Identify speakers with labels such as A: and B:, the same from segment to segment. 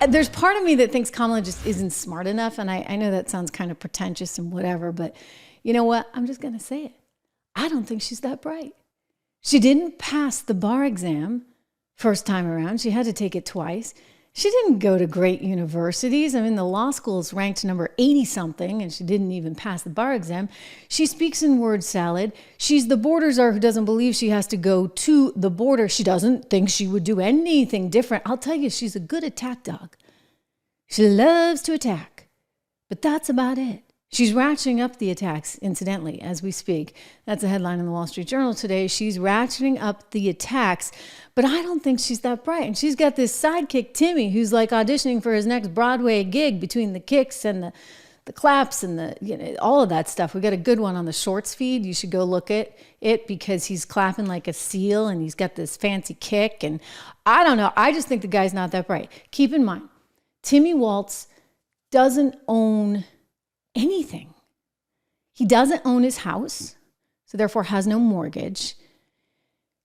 A: There's part of me that thinks Kamala just isn't smart enough. And I know that sounds kind of pretentious and whatever, but you know what? I'm just going to say it. I don't think she's that bright. She didn't pass the bar exam first time around. She had to take it twice. She didn't go to great universities. I mean, the law school is ranked number 80-something, and she didn't even pass the bar exam. She speaks in word salad. She's the border czar who doesn't believe she has to go to the border. She doesn't think she would do anything different. I'll tell you, she's a good attack dog. She loves to attack, but that's about it. She's ratcheting up the attacks, incidentally, as we speak. That's a headline in the Wall Street Journal today. She's ratcheting up the attacks, but I don't think she's that bright. And she's got this sidekick, Timmy, who's like auditioning for his next Broadway gig between the kicks and the claps and all of that stuff. We got a good one on the shorts feed. You should go look at it because he's clapping like a seal and he's got this fancy kick. And I don't know. I just think the guy's not that bright. Keep in mind, Timmy Waltz doesn't own anything. He doesn't own his house, so therefore has no mortgage.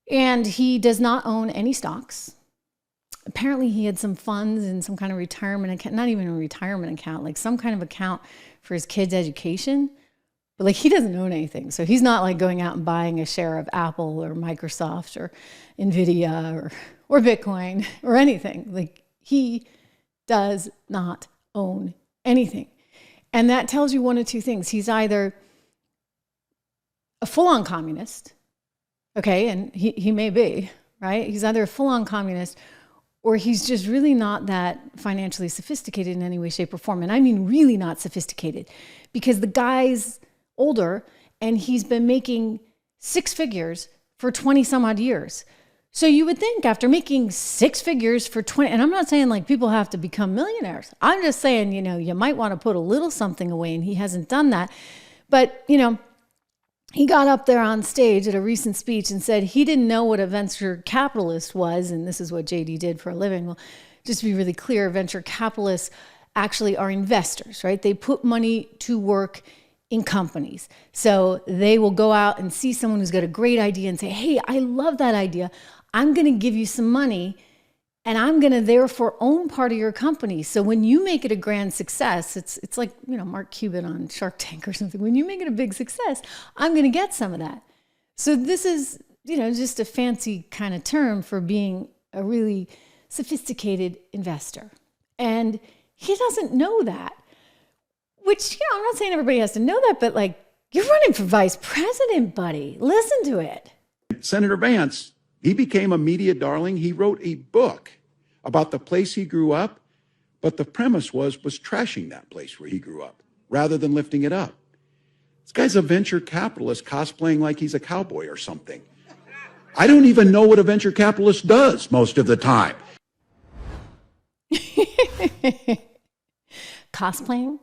A: And he does not own any stocks. Apparently he had some funds in some kind of retirement account, not even a retirement account, like some kind of account for his kids' education. But like he doesn't own anything. So he's not like going out and buying a share of Apple or Microsoft or Nvidia or Bitcoin or anything. Like he does not own anything. And that tells you one of two things. He's either a full-on communist, okay, and he may be, right? He's either a full-on communist or he's just really not that financially sophisticated in any way, shape, or form. And I mean really not sophisticated because the guy's older and he's been making six figures for 20 some odd years. So you would think after making six figures for 20, and I'm not saying like people have to become millionaires. I'm just saying, you might want to put a little something away, and he hasn't done that. But, he got up there on stage at a recent speech and said he didn't know what a venture capitalist was, and this is what JD did for a living. Well, just to be really clear, venture capitalists actually are investors, right? They put money to work in companies. So they will go out and see someone who's got a great idea and say, hey, I love that idea. I'm going to give you some money and I'm going to therefore own part of your company. So when you make it a grand success, it's like, Mark Cuban on Shark Tank or something. When you make it a big success, I'm going to get some of that. So this is, just a fancy kind of term for being a really sophisticated investor. And he doesn't know that, which, I'm not saying everybody has to know that, but like, you're running for vice president, buddy. Listen to it.
B: Senator Vance, he became a media darling. He wrote a book about the place he grew up, but the premise was trashing that place where he grew up rather than lifting it up. This guy's a venture capitalist cosplaying like he's a cowboy or something. I don't even know what a venture capitalist does most of the time.
A: Cosplaying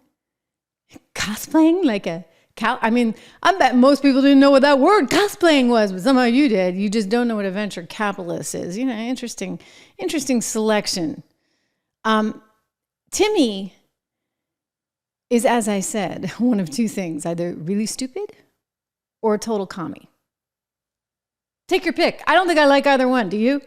A: like a cow. I mean, I bet most people didn't know what that word cosplaying was, but somehow you did. You just don't know what a venture capitalist is. Interesting selection. Timmy is, as I said, one of two things, either really stupid or a total commie. Take your pick. I don't think I like either one. Do you?